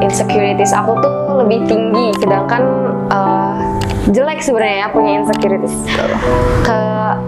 insecurities aku tuh lebih tinggi, sedangkan jelek sebenarnya ya punya insecurities.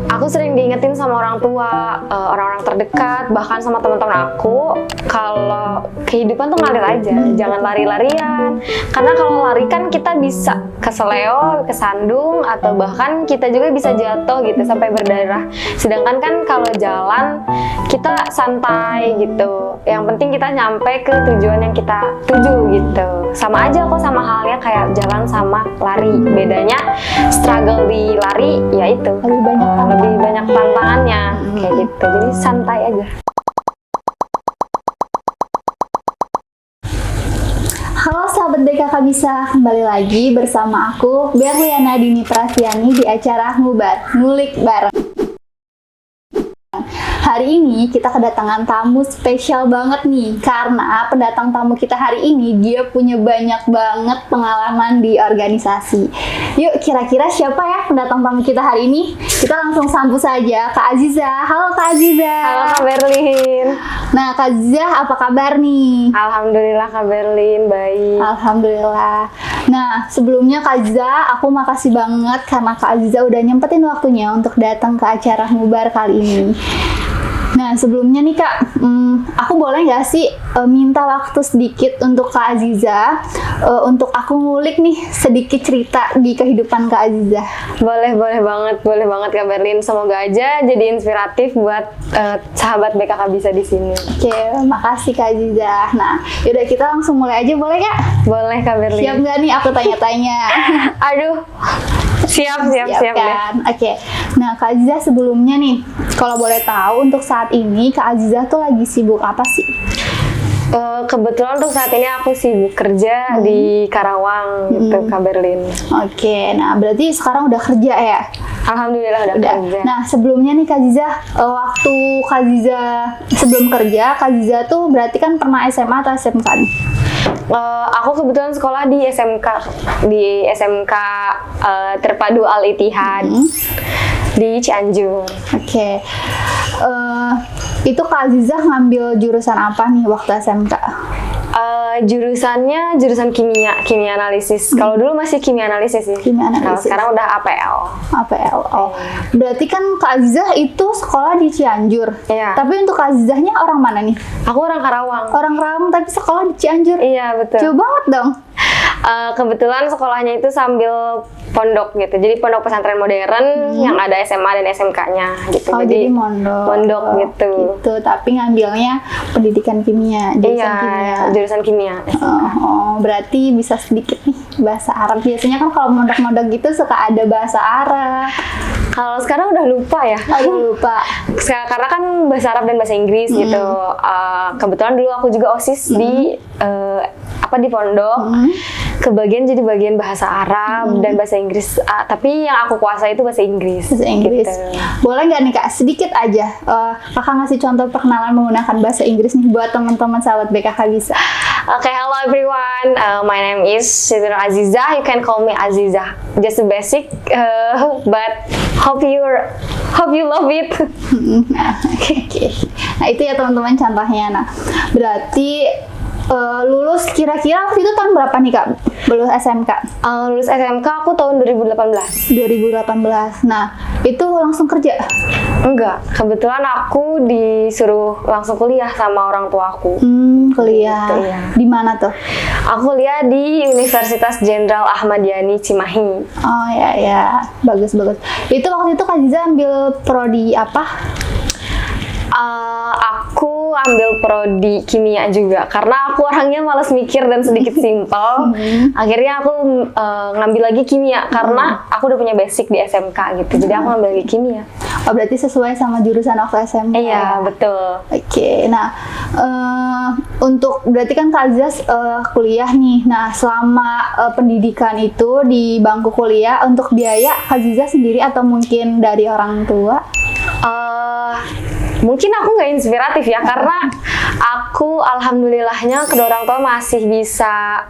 Aku sering diingetin sama orang tua, orang-orang terdekat, bahkan sama teman-teman aku, kalau kehidupan tuh ngalir aja, jangan lari-larian. Karena kalau lari kan kita bisa keseleo, kesandung, atau bahkan kita juga bisa jatuh gitu sampai berdarah. Sedangkan kan kalau jalan kita santai gitu. Yang penting kita nyampe ke tujuan yang kita tuju gitu. Sama aja kok, sama halnya kayak jalan sama lari. Bedanya struggle di lari ya itu lebih banyak tantangannya kayak gitu. Jadi santai aja. Halo sahabat BKK Bisa, kembali lagi bersama aku Berliana Dini Prastiani di acara Ngulik Bareng. Hari ini kita kedatangan tamu spesial banget nih, karena pendatang tamu kita hari ini dia punya banyak banget pengalaman di organisasi. Yuk, kira-kira siapa ya pendatang tamu kita hari ini? Kita langsung sambut saja Kak Aziza. Halo Kak Aziza. Halo Kak Berlin. Nah Kak Aziza, apa kabar nih? Alhamdulillah Kak Berlin, baik. Alhamdulillah. Nah, sebelumnya Kak Aziza, aku makasih banget karena Kak Aziza udah nyempetin waktunya untuk datang ke acara Ngubar kali ini. Nah, sebelumnya nih Kak, aku boleh nggak sih minta waktu sedikit untuk Kak Aziza, untuk aku ngulik nih sedikit cerita di kehidupan Kak Aziza. Boleh banget Kak Berlin. Semoga aja jadi inspiratif buat sahabat BKK Bisa di sini. Oke, makasih Kak Aziza. Nah, yaudah kita langsung mulai aja, boleh Kak? Boleh Kak Berlin. Siap nggak nih aku tanya-tanya? Aduh, siap kan? deh. Oke. Nah, Kak Aziza sebelumnya nih, kalau boleh tahu untuk saat ini Kak Aziza tuh lagi sibuk apa sih? Kebetulan untuk saat ini aku sibuk kerja di Karawang gitu Kak Berlin. Oke, nah berarti sekarang udah kerja ya? Alhamdulillah udah kerja. Nah sebelumnya nih Kak Aziza, waktu Kak Aziza sebelum kerja, Kak Aziza tuh berarti kan pernah SMA atau SMK nih? Aku kebetulan sekolah di SMK Terpadu Al-Ittihad di Cianjur. Oke. Itu Kak Aziza ngambil jurusan apa nih waktu SMK? Jurusan kimia analisis. Kalau dulu masih kimia analisis sih. Kalau sekarang udah APL. Oh, berarti kan Kak Aziza itu sekolah di Cianjur. Iya. Tapi untuk Kak Azizanya orang mana nih? Aku orang Karawang. Orang Karawang tapi sekolah di Cianjur. Iya betul. Jauh banget dong. Kebetulan sekolahnya itu sambil pondok gitu. Jadi pondok pesantren modern yang ada SMA dan SMK-nya gitu. Oh, jadi mondok gitu. Gitu, tapi ngambilnya pendidikan kimia, jurusan kimia. Berarti bisa sedikit nih bahasa Arab. Biasanya kan kalau mondok-mondok gitu suka ada bahasa Arab. Kalau sekarang udah lupa ya. Lupa. Karena kan bahasa Arab dan bahasa Inggris gitu. Kebetulan dulu aku juga OSIS di pondok. Kebagian jadi bagian bahasa Arab dan bahasa Inggris. Tapi yang aku kuasai itu bahasa Inggris. Bahasa Inggris. Gitu. Boleh nggak nih Kak, sedikit aja Kakak ngasih contoh perkenalan menggunakan bahasa Inggris nih buat teman-teman sahabat BKK Bisa. Okay, hello everyone. My name is Siti Aziza. You can call me Aziza. Just a basic, but hope you love it. Okay. Nah itu ya teman-teman contohnya. Nah berarti lulus kira-kira waktu itu tahun berapa nih Kak? Lulus SMK? Lulus SMK aku tahun 2018. 2018. Nah, itu langsung kerja? Enggak, kebetulan aku disuruh langsung kuliah sama orang tua aku. Kuliah. Gitu, ya. Di mana tuh? Aku kuliah di Universitas Jenderal Ahmad Yani Cimahi. Oh ya, bagus. Itu waktu itu Kak Aziza ambil prodi apa? Aku ambil prodi kimia juga karena aku orangnya malas mikir dan sedikit simpel. Akhirnya aku ngambil lagi kimia karena aku udah punya basic di SMK gitu. Jadi aku ngambil lagi kimia. Oh, berarti sesuai sama jurusan waktu SMK. Iya, betul. Oke. Nah, untuk berarti kan Kak Aziza kuliah nih. Nah, selama pendidikan itu di bangku kuliah, untuk biaya Kak Aziza sendiri atau mungkin dari orang tua? Mungkin aku nggak inspiratif ya, karena aku alhamdulillahnya kedua orang tua masih bisa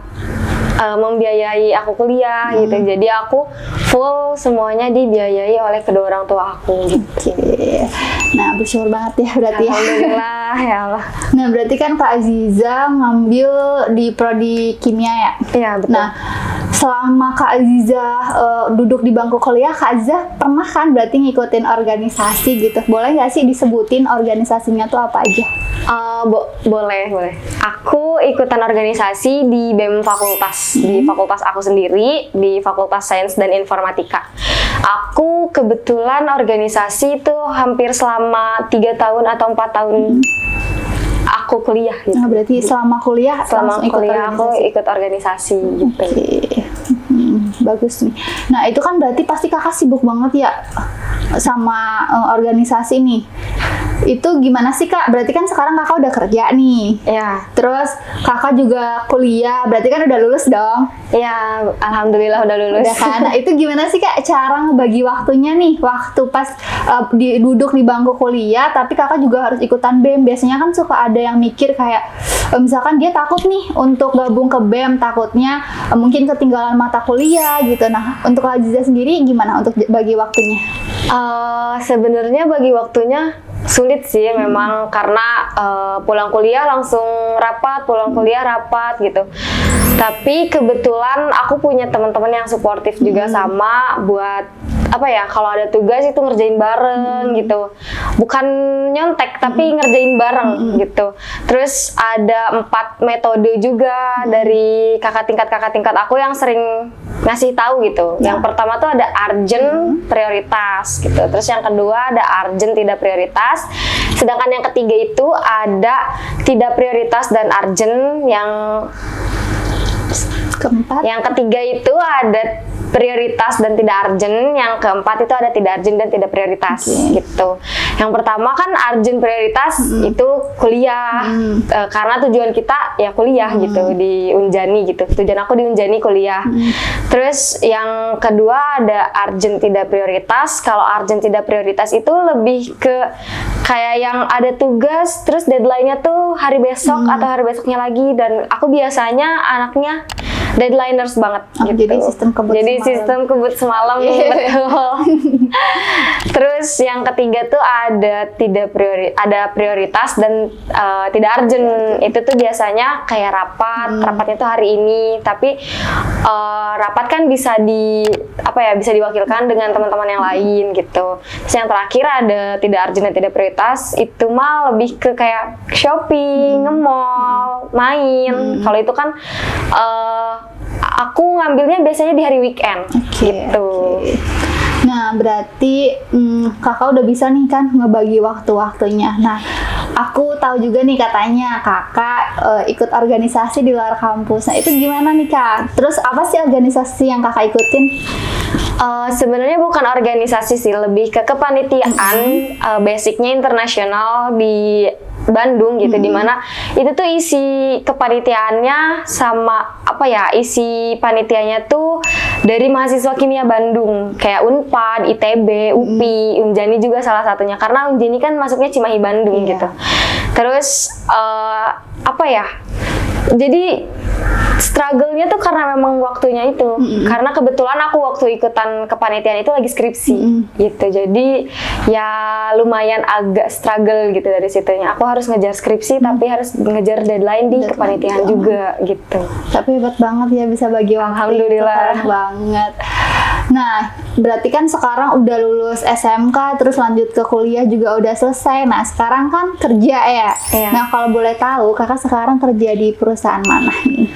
membiayai aku kuliah gitu. Jadi aku full semuanya dibiayai oleh kedua orang tua aku gitu. Oke. Nah, bersyukur banget ya berarti ya. Alhamdulillah ya Allah. Nah, berarti kan Kak Aziza ngambil di prodi kimia ya? Iya betul. Nah, selama Kak Aziza duduk di bangku kuliah, Kak Aziza pernah kan berarti ngikutin organisasi gitu? Boleh nggak sih disebutin organisasinya tuh apa aja? Boleh. Aku ikutan organisasi di BEM fakultas, di fakultas aku sendiri, di Fakultas Sains dan Informatika. Aku kebetulan organisasi itu hampir selama 3 tahun atau 4 tahun aku kuliah gitu. Nah, berarti selama kuliah Selama langsung ikut kuliah aku organisasi? ikut organisasi gitu. Oke. Bagus nih. Nah, itu kan berarti pasti kakak sibuk banget ya sama organisasi nih. Itu gimana sih Kak? Berarti kan sekarang kakak udah kerja nih. Ya, Terus kakak juga kuliah, berarti kan udah lulus dong? ya, alhamdulillah udah lulus. Udah kan? Nah, itu gimana sih Kak cara ngebagi waktunya nih? Waktu pas duduk di bangku kuliah, tapi kakak juga harus ikutan BEM. Biasanya kan suka ada yang mikir kayak, misalkan dia takut nih untuk gabung ke BEM, takutnya mungkin ketinggalan mata kuliah gitu. Nah, untuk Aziza sendiri gimana untuk bagi waktunya? Sebenarnya bagi waktunya sulit sih memang karena pulang kuliah langsung rapat, pulang kuliah rapat gitu. Tapi kebetulan aku punya teman-teman yang suportif juga sama buat apa ya, kalau ada tugas itu ngerjain bareng gitu. Bukan nyontek tapi ngerjain bareng gitu. Terus ada 4 metode juga dari kakak tingkat aku yang sering ngasih tahu gitu. Yang pertama tuh ada urgent, prioritas gitu. Terus yang kedua ada urgent, tidak prioritas. Sedangkan yang ketiga itu ada tidak prioritas dan urgent. Yang ketiga itu ada prioritas dan tidak urgent, yang keempat itu ada tidak urgent dan tidak prioritas gitu. Yang pertama kan urgent prioritas itu kuliah, karena tujuan kita ya kuliah gitu di Unjani gitu. Tujuan aku di Unjani kuliah. Terus yang kedua ada urgent tidak prioritas. Kalau urgent tidak prioritas itu lebih ke kayak yang ada tugas terus deadline-nya tuh hari besok atau hari besoknya lagi, dan aku biasanya anaknya deadliners banget gitu. Jadi sistem kebut semalam. Sistem kebut semalam betul. Terus yang ketiga tuh ada prioritas dan tidak urgent. Itu tuh biasanya kayak rapatnya tuh hari ini, tapi rapat kan bisa bisa diwakilkan dengan teman-teman yang lain gitu. Terus yang terakhir ada tidak urgent dan tidak prioritas, itu mah lebih ke kayak shopping, nge-mall, main. Kalau itu kan aku ngambilnya biasanya di hari weekend gitu. Nah, berarti kakak udah bisa nih kan ngebagi waktu-waktunya. Nah, aku tahu juga nih katanya kakak ikut organisasi di luar kampus. Nah, itu gimana nih Kak? Terus apa sih organisasi yang kakak ikutin? Sebenarnya bukan organisasi sih, lebih ke kepanitiaan. Basicnya internasional di Bandung gitu, dimana itu tuh isi kepanitiaannya sama isi panitianya tuh dari mahasiswa kimia Bandung, kayak Unpad, ITB, UPI, Unjani juga salah satunya, karena Unjani kan masuknya Cimahi Bandung gitu. Terus jadi struggle-nya tuh karena memang waktunya itu. Karena kebetulan aku waktu ikutan kepanitiaan itu lagi skripsi gitu. Jadi ya lumayan agak struggle gitu dari situnya. Aku harus ngejar skripsi tapi harus ngejar deadline di kepanitiaan juga gitu. Tapi hebat banget ya bisa bagi waktu. Alhamdulillah. Keren banget. Nah, berarti kan sekarang udah lulus SMK, terus lanjut ke kuliah juga udah selesai. Nah, sekarang kan kerja ya. Nah, kalau boleh tahu, kakak sekarang kerja di perusahaan mana nih?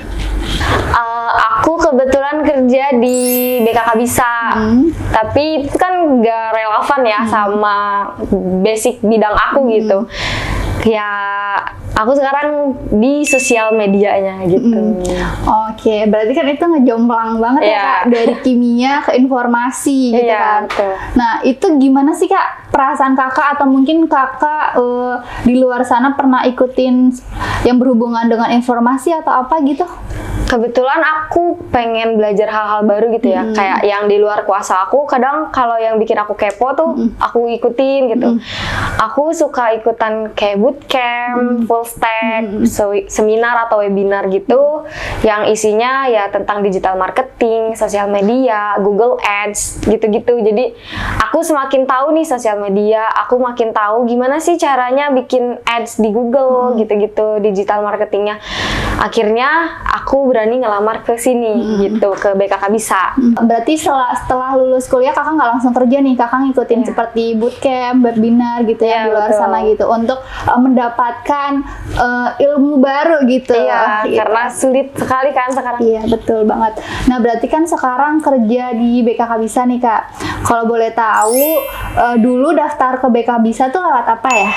Aku kebetulan kerja di BKK Bisa, tapi itu kan nggak relevan ya sama basic bidang aku gitu. Ya, aku sekarang di sosial medianya gitu. Oke, berarti kan itu ngejomplang banget ya Kak, dari kimia ke informasi gitu kan. Betul. Nah, itu gimana sih Kak perasaan kakak atau mungkin kakak di luar sana pernah ikutin yang berhubungan dengan informasi atau apa gitu? Kebetulan aku pengen belajar hal-hal baru gitu ya, kayak yang di luar kuasa aku. Kadang kalau yang bikin aku kepo tuh aku ikutin gitu. Aku suka ikutan kayak bootcamp, full stack, seminar atau webinar gitu, yang isinya ya tentang digital marketing, sosial media, Google Ads gitu-gitu. Jadi aku semakin tahu nih sosial media, aku makin tahu gimana sih caranya bikin ads di Google gitu-gitu, digital marketingnya. Akhirnya aku berani ngelamar ke sini gitu, ke BKK Bisa. Berarti setelah lulus kuliah kakak nggak langsung kerja nih, kakak ngikutin seperti bootcamp, webinar gitu ya di luar sana gitu untuk mendapatkan ilmu baru gitu. Iya, gitu. karena sulit sekali kan sekarang. Iya, betul banget. Nah, berarti kan sekarang kerja di BKK Bisa nih Kak. Kalau boleh tahu, dulu daftar ke BKK Bisa tuh lewat apa ya?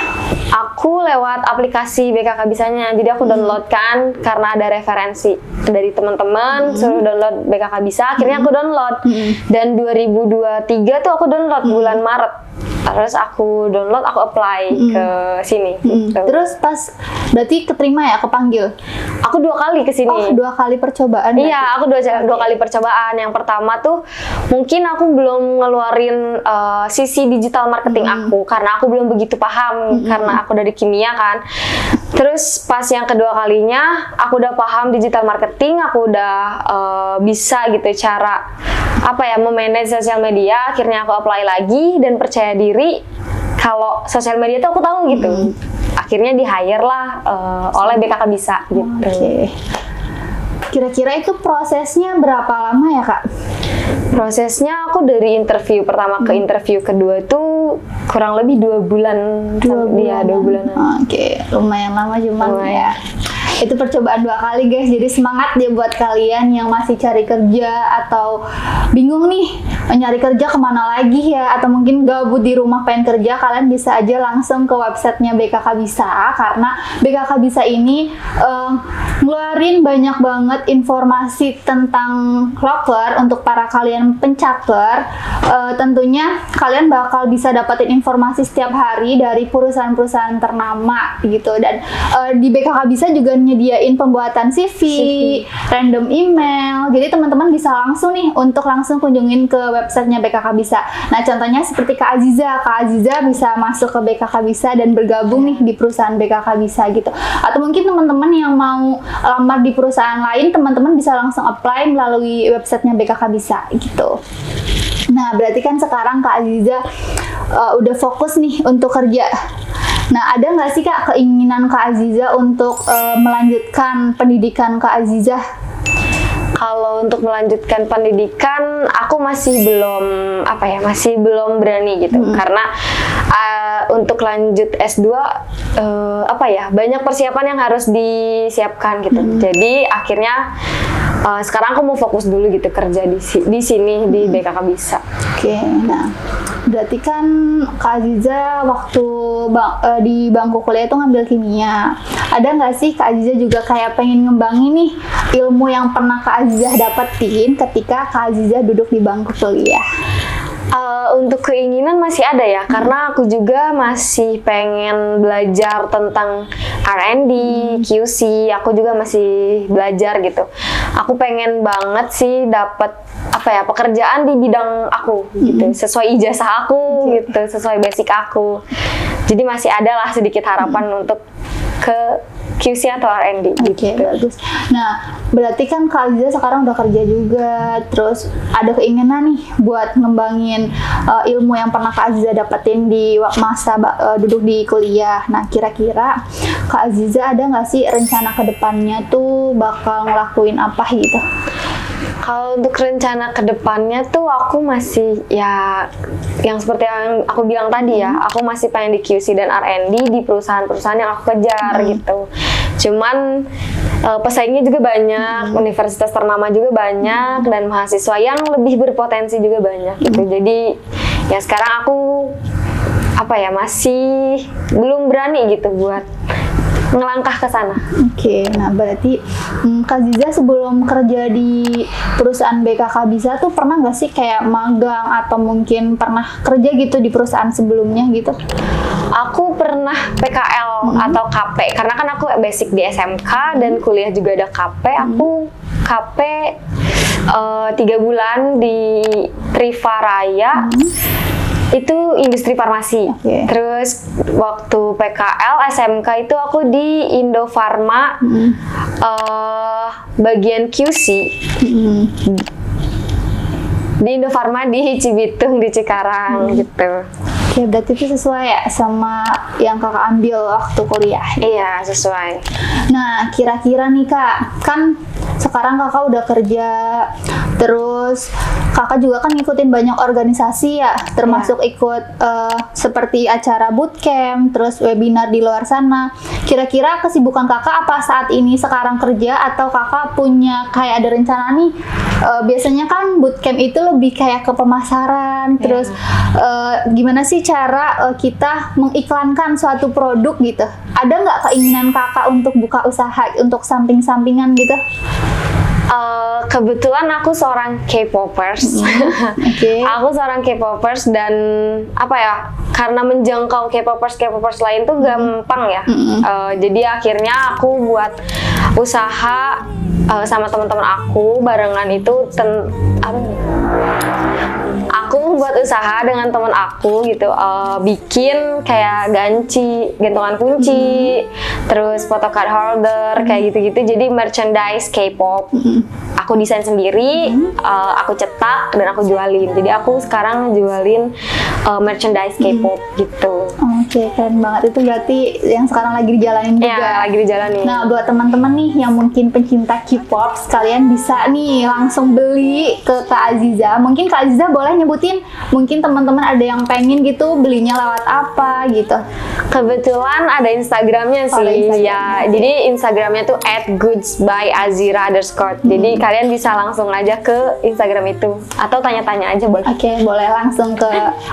Aku lewat aplikasi BKK Bisanya, jadi aku download kan karena ada referensi dari teman-teman suruh download BKK Bisa, akhirnya aku download. Dan 2023 tuh aku download bulan Maret. Terus aku download, aku apply ke sini. Gitu. Terus pas berarti keterima ya, kepanggil? Aku 2 kali ke sini. Oh, 2 kali percobaan. Iya, aku dua kali percobaan. Yang pertama tuh mungkin aku belum ngeluarin sisi digital marketing aku karena aku belum begitu paham karena aku dari kimia kan. Terus pas yang kedua kalinya aku udah paham digital marketing, aku udah bisa gitu cara memanage sosial media. Akhirnya aku apply lagi dan percaya diri kalau sosial media tuh aku tahu gitu. Akhirnya di hire lah oleh BKK Bisa gitu. Oke. Kira-kira itu prosesnya berapa lama ya Kak? Prosesnya aku dari interview pertama ke interview kedua tuh kurang lebih 2 bulan. 2 bulanan. Oke, lumayan lama cuman ya. Itu percobaan 2 kali guys, jadi semangat ya buat kalian yang masih cari kerja atau bingung nih nyari kerja kemana lagi ya, atau mungkin gabut di rumah pengen kerja, kalian bisa aja langsung ke websitenya BKK Bisa, karena BKK Bisa ini ngeluarin banyak banget informasi tentang loker untuk para kalian pencaper. Tentunya kalian bakal bisa dapetin informasi setiap hari dari perusahaan-perusahaan ternama gitu, dan di BKK Bisa juga nyediain pembuatan CV, random email, jadi teman-teman bisa langsung nih untuk langsung kunjungin ke websitenya BKK Bisa. Nah, contohnya seperti Kak Aziza bisa masuk ke BKK Bisa dan bergabung nih di perusahaan BKK Bisa gitu. Atau mungkin teman-teman yang mau lamar di perusahaan lain, teman-teman bisa langsung apply melalui websitenya BKK Bisa gitu. Nah, berarti kan sekarang Kak Aziza udah fokus nih untuk kerja. Nah, ada nggak sih Kak keinginan Kak Aziza untuk melanjutkan pendidikan Kak Aziza? Kalau untuk melanjutkan pendidikan, aku masih belum berani gitu, karena untuk lanjut S2 banyak persiapan yang harus disiapkan gitu. Jadi akhirnya sekarang aku mau fokus dulu gitu kerja di sini di BKK Bisa. Oke, nah berarti kan Kak Aziza waktu di bangku kuliah itu ngambil kimia. Ada nggak sih Kak Aziza juga kayak pengen ngembangin nih ilmu yang pernah Kak Aziza dapetin ketika Kak Aziza duduk di bangku kuliah? Untuk keinginan masih ada ya, karena aku juga masih pengen belajar tentang R&D, QC, aku juga masih belajar gitu. Aku pengen banget sih dapat pekerjaan di bidang aku gitu, sesuai ijazah aku gitu, sesuai basic aku. Jadi masih ada lah sedikit harapan untuk ke QC atau R&D gitu. Oke, bagus. Nah, berarti kan Kak Aziza sekarang udah kerja juga, terus ada keinginan nih buat ngembangin ilmu yang pernah Kak Aziza dapetin di masa duduk di kuliah. Nah, kira-kira Kak Aziza ada nggak sih rencana kedepannya tuh bakal ngelakuin apa gitu? Kalau untuk rencana kedepannya tuh aku masih ya yang seperti yang aku bilang tadi ya, aku masih pengen di QC dan R&D di perusahaan-perusahaan yang aku kejar gitu. Cuman pesaingnya juga banyak, universitas ternama juga banyak, dan mahasiswa yang lebih berpotensi juga banyak gitu. Jadi ya sekarang aku masih belum berani gitu buat ngelangkah ke sana. Oke, nah berarti Kak Ziza sebelum kerja di perusahaan BKK Bisa tuh pernah nggak sih kayak magang atau mungkin pernah kerja gitu di perusahaan sebelumnya gitu? Aku pernah PKL atau KP karena kan aku basic di SMK dan kuliah juga ada KP. Aku KP 3 bulan di Trivaraya. Itu industri farmasi. Terus waktu PKL SMK itu aku di Indofarma bagian QC. Di Indofarma di Cibitung di Cikarang gitu. Oke, berarti itu sesuai ya sama yang kakak ambil waktu kuliah? Iya, sesuai. Nah, kira-kira nih Kak, kan sekarang kakak udah kerja, terus kakak juga kan ngikutin banyak organisasi ya, termasuk ikut seperti acara bootcamp, terus webinar di luar sana. Kira-kira kesibukan kakak apa saat ini sekarang kerja, atau kakak punya kayak ada rencana nih? Biasanya kan bootcamp itu lebih kayak ke pemasaran, terus gimana sih cara kita mengiklankan suatu produk gitu? Ada nggak keinginan kakak untuk buka usaha untuk samping-sampingan gitu? Kebetulan aku seorang K-popers. Aku seorang K-popers dan apa ya? Karena menjangkau K-popers lain tuh gampang ya. Jadi akhirnya aku buat usaha sama teman-teman aku barengan itu aku buat usaha dengan teman aku gitu, bikin kayak gantungan kunci, terus photocard holder kayak gitu-gitu. Jadi merchandise K-pop. Aku desain sendiri, aku cetak dan aku jualin. Jadi aku sekarang jualin merchandise K-pop gitu. Oke, keren banget. Itu berarti yang sekarang lagi dijalanin juga. Iya, lagi dijalanin. Nah, buat teman-teman nih yang mungkin pencinta K-pop, kalian bisa nih langsung beli ke Kak Aziza. Mungkin Kak Aziza boleh nyebutin, mungkin teman-teman ada yang pengen gitu belinya lewat apa gitu. Kebetulan ada Instagramnya sih. Ya, jadi Instagramnya tuh @goodsbyazira_. Jadi kalian bisa langsung aja ke Instagram itu atau tanya-tanya aja boleh. Oke, boleh langsung ke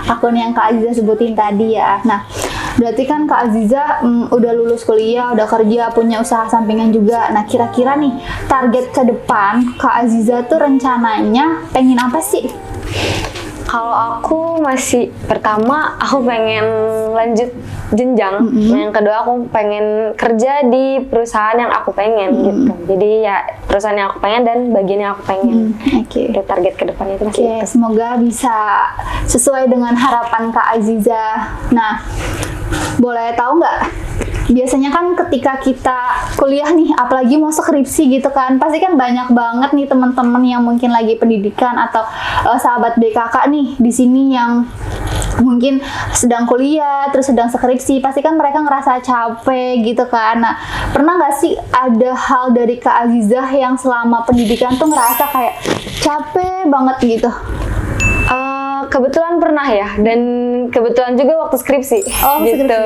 akun yang Kak Aziza sebutin tadi ya. Nah, berarti kan Kak Aziza udah lulus kuliah, udah kerja, punya usaha sampingan juga. Nah, kira-kira nih target ke depan Kak Aziza tuh rencananya pengen apa sih? Kalau aku masih pertama aku pengen lanjut jenjang. Yang kedua aku pengen kerja di perusahaan yang aku pengen gitu. Jadi ya perusahaan yang aku pengen dan bagian yang aku pengen. Itu target ke depan itu masih. Semoga bisa sesuai dengan harapan Kak Aziza. Nah, boleh tahu nggak? Biasanya kan ketika kita kuliah nih, apalagi mau skripsi gitu kan, pasti kan banyak banget nih teman-teman yang mungkin lagi pendidikan atau sahabat BKK nih di sini yang mungkin sedang kuliah, terus sedang skripsi, pasti kan mereka ngerasa capek gitu kan. Nah, pernah nggak sih ada hal dari Kak Aziza yang selama pendidikan tuh ngerasa kayak capek banget gitu? Kebetulan pernah ya, dan kebetulan juga waktu skripsi gitu.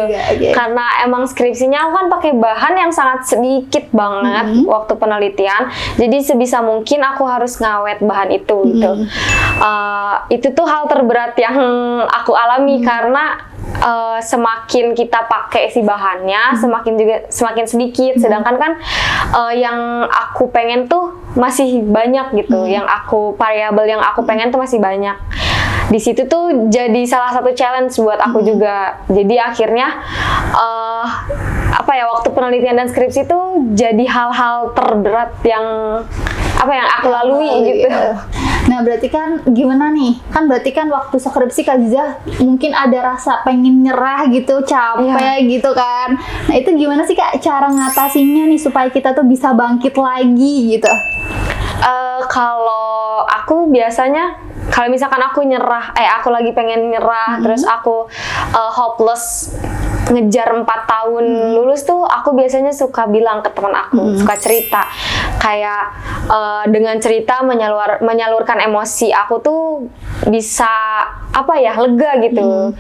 Karena emang skripsinya aku kan pakai bahan yang sangat sedikit banget waktu penelitian. Jadi sebisa mungkin aku harus ngawet bahan itu gitu. Itu tuh hal terberat yang aku alami karena semakin kita pakai si bahannya, semakin sedikit. Sedangkan kan yang aku pengen tuh masih banyak gitu. Yang variabel yang aku pengen tuh masih banyak. Di situ tuh jadi salah satu challenge buat aku juga. Jadi akhirnya waktu penelitian dan skripsi tuh jadi hal-hal terberat yang aku lalui gitu. Nah, berarti kan gimana nih? Kan berarti kan waktu skripsi Kak Aziza mungkin ada rasa pengen nyerah gitu, capek gitu kan. Nah, itu gimana sih Kak cara ngatasinya nih supaya kita tuh bisa bangkit lagi gitu? Kalau aku biasanya kalau misalkan aku aku lagi pengen nyerah, terus aku hopeless ngejar 4 tahun lulus tuh, aku biasanya suka bilang ke teman aku, suka cerita kayak dengan cerita menyalurkan emosi aku tuh bisa lega gitu.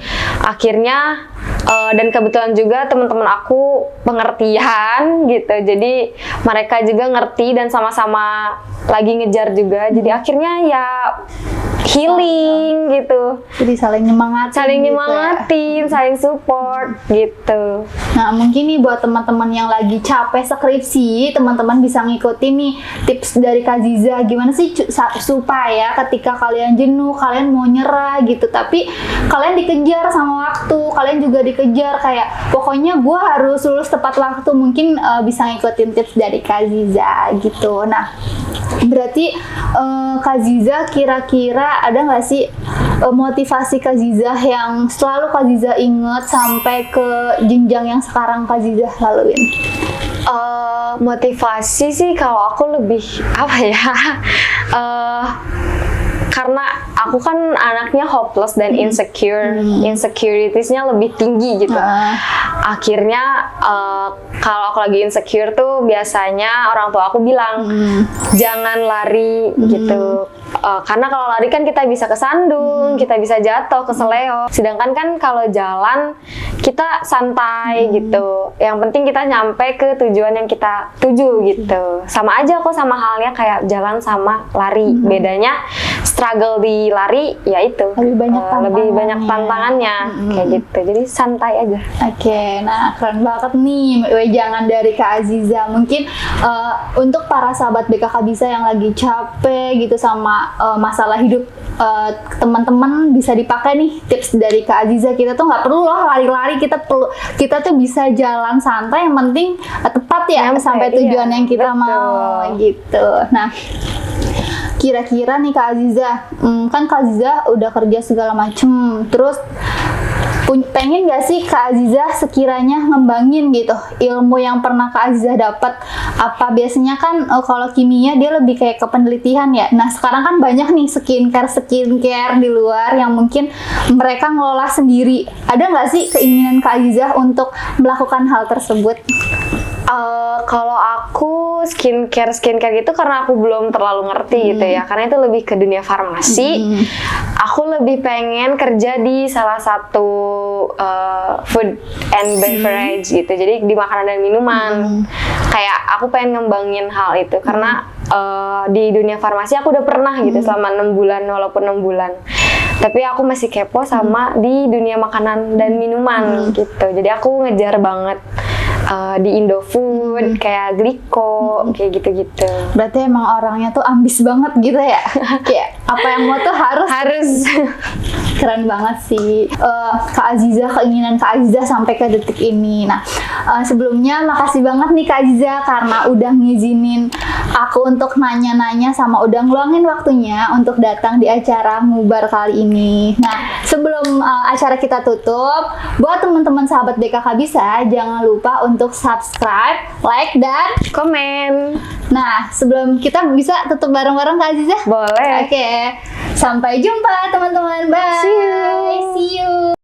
Akhirnya Dan kebetulan juga teman-teman aku pengertian gitu, jadi mereka juga ngerti dan sama-sama lagi ngejar juga, jadi akhirnya ya healing gitu, Jadi saling nyemangatin. saling gitu ya. nyemangatin, saling support gitu. Nah, mungkin nih buat teman-teman yang lagi capek skripsi, teman-teman bisa ngikutin nih tips dari Kak Ziza. Gimana sih supaya ketika kalian jenuh, kalian mau nyerah gitu, tapi kalian dikejar sama waktu, kalian juga dikejar kayak pokoknya gue harus lulus tepat waktu. Mungkin bisa ngikutin tips dari Kak Ziza gitu. Nah, berarti Kak Ziza kira-kira ada nggak sih motivasi Kak Ziza yang selalu Kak Ziza inget sampai ke jenjang yang sekarang Kak Ziza laluin? Motivasi sih kalau aku lebih apa ya? Karena aku kan anaknya hopeless dan insecure, insecuritiesnya lebih tinggi gitu. Akhirnya kalau aku lagi insecure tuh biasanya orang tua aku bilang jangan lari gitu. Karena kalau lari kan kita bisa kesandung, kita bisa jatuh, keseleo. Sedangkan kan kalau jalan kita santai gitu. Yang penting kita nyampe ke tujuan yang kita tuju gitu. Sama aja kok, sama halnya kayak jalan sama lari. Bedanya struggle di lari ya itu lebih banyak tantangannya kayak gitu. Jadi santai aja. Oke, nah keren banget nih wejangan dari Kak Aziza. Mungkin untuk para sahabat BKK Bisa yang lagi capek gitu sama masalah hidup teman-teman, bisa dipakai nih tips dari Kak Aziza. Kita tuh nggak perlu loh lari-lari, kita tuh bisa jalan santai, yang penting tepat ya sampai tujuan yang kita mau gitu. Nah, kira-kira nih Kak Aziza, kan Kak Aziza udah kerja segala macem, terus pengen gak sih Kak Aziza sekiranya ngembangin gitu ilmu yang pernah Kak Aziza dapat? Apa biasanya kan kalau kimia dia lebih kayak ke penelitian ya. Nah sekarang kan banyak nih skincare di luar yang mungkin mereka ngelola sendiri. Ada nggak sih keinginan Kak Aziza untuk melakukan hal tersebut? Kalau aku skincare gitu karena aku belum terlalu ngerti gitu ya, karena itu lebih ke dunia farmasi. Aku lebih pengen kerja di salah satu food and beverage gitu, jadi di makanan dan minuman. Kayak aku pengen ngembangin hal itu karena di dunia farmasi aku udah pernah gitu selama 6 bulan, walaupun 6 bulan. Tapi aku masih kepo sama di dunia makanan dan minuman gitu. Jadi aku ngejar banget di Indofood, kayak Gliko, kayak gitu-gitu. Berarti emang orangnya tuh ambis banget gitu ya? Kayak apa yang mau tuh harus. Keren banget sih Kak Aziza, keinginan Kak Aziza sampai ke detik ini. Nah, sebelumnya makasih banget nih Kak Aziza karena udah ngizinin aku untuk nanya-nanya sama udah ngeluangin waktunya untuk datang di acara Ngubar kali ini. Nah, sebelum acara kita tutup, buat teman-teman sahabat BKK Bisa, jangan lupa untuk subscribe, like, dan komen. Nah, sebelum kita bisa tutup bareng-bareng Kak Aziza? Boleh. Oke, sampai jumpa teman-teman. Bye. See you. See you.